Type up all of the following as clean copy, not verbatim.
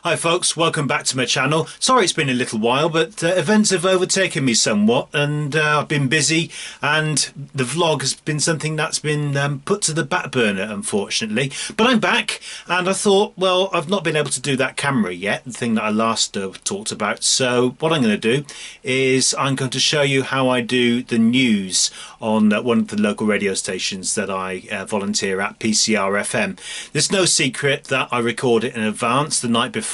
Hi folks, welcome back to my channel. Sorry it's been a little while, but events have overtaken me somewhat and I've been busy, and the vlog has been something that's been put to the back burner, unfortunately. But I'm back and I thought, well, I've not been able to do that camera yet, the thing that I last talked about. So what I'm going to do is I'm going to show you how I do the news on one of the local radio stations that I volunteer at, PCRFM. There's no secret that I record it in advance the night before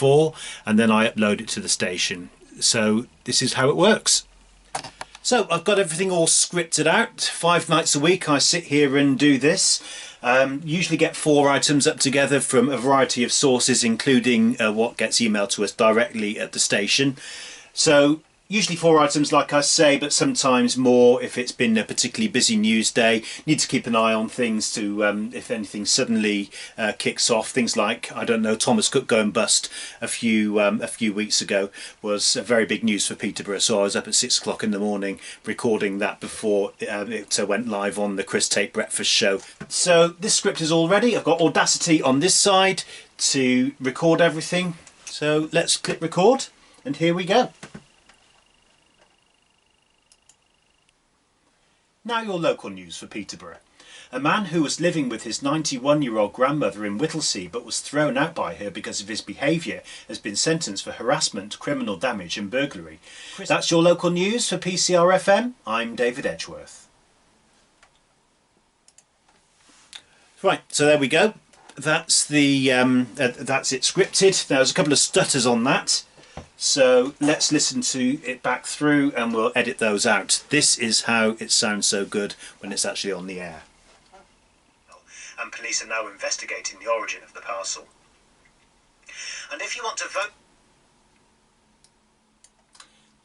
and then I upload it to the station. So this is how it works. So I've got everything all scripted out. 5 nights a week I sit here and do this. Usually get 4 items up together from a variety of sources, including what gets emailed to us directly at the station. So usually 4 items, like I say, but sometimes more if it's been a particularly busy news day. Need to keep an eye on things to, if anything suddenly kicks off. Things like, I don't know, Thomas Cook going bust a few weeks ago was very big news for Peterborough. So I was up at 6 o'clock in the morning recording that before it went live on the Chris Tate Breakfast Show. So this script is all ready. I've got Audacity on this side to record everything. So let's click record and here we go. Now your local news for Peterborough. A man who was living with his 91-year-old grandmother in Whittlesea but was thrown out by her because of his behaviour has been sentenced for harassment, criminal damage and burglary. That's your local news for PCRFM. I'm David Edgeworth. Right, so there we go. That's that's it scripted. There's a couple of stutters on that. So let's listen to it back through and we'll edit those out. This is how it sounds so good when it's actually on the air. And police are now investigating the origin of the parcel. And if you want to vote...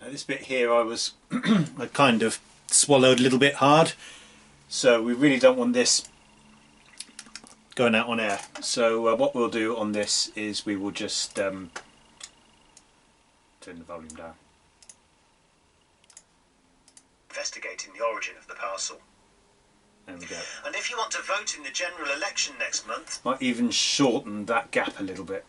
Now this bit here I kind of swallowed a little bit hard. So we really don't want this going out on air. So what we'll do on this is we will just... turn the volume down. Investigating the origin of the parcel. There we go. And if you want to vote in the general election next month... Might even shorten that gap a little bit.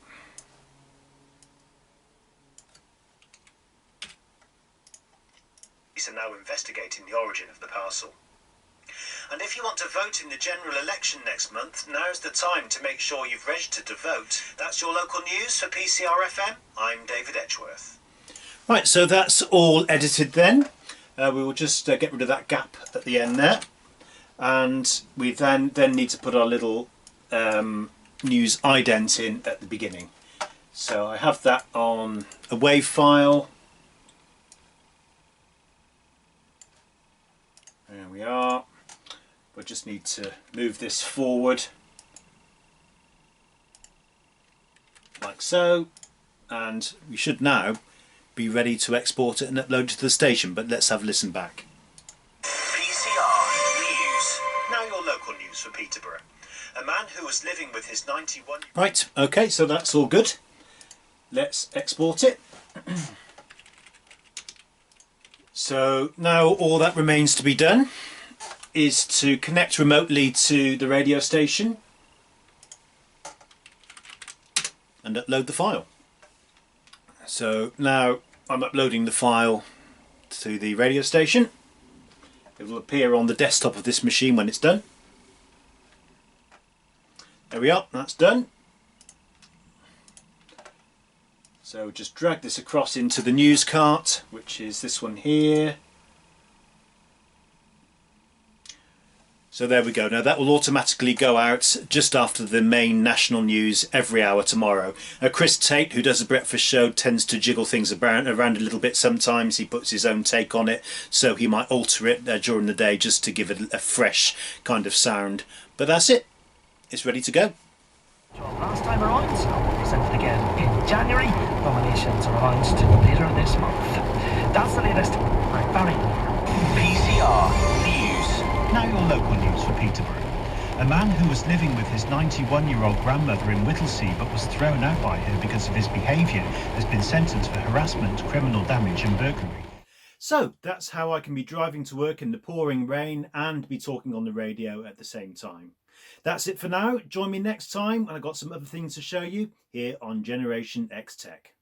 Police are now investigating the origin of the parcel. And if you want to vote in the general election next month, now's the time to make sure you've registered to vote. That's your local news for PCRFM. I'm David Edgeworth. Right, so that's all edited then. We will just get rid of that gap at the end there. And we then need to put our little news ident in at the beginning. So I have that on a WAV file. There we are. We just need to move this forward like so, and we should now be ready to export it and upload it to the station. But let's have a listen back. PCR News. Now your local news for Peterborough. A man who was living with his 91... Right, okay, so that's all good. Let's export it. So now all that remains to be done is to connect remotely to the radio station and upload the file. So now I'm uploading the file to the radio station. It will appear on the desktop of this machine when it's done. There we are, that's done. So just drag this across into the news cart, which is this one here. So there we go. Now that will automatically go out just after the main national news every hour tomorrow. Chris Tate, who does a breakfast show, tends to jiggle things around a little bit sometimes. He puts his own take on it, so he might alter it during the day just to give it a fresh kind of sound. But that's it. It's ready to go. Last time around, presented again in January. Nominations are announced later this month. That's the latest. I'm Barry. PCR News. Now your local news for Peterborough. A man who was living with his 91-year-old grandmother in Whittlesea but was thrown out by her because of his behaviour has been sentenced for harassment, criminal damage and burglary. So that's how I can be driving to work in the pouring rain and be talking on the radio at the same time. That's it for now. Join me next time when I've got some other things to show you here on Generation X Tech.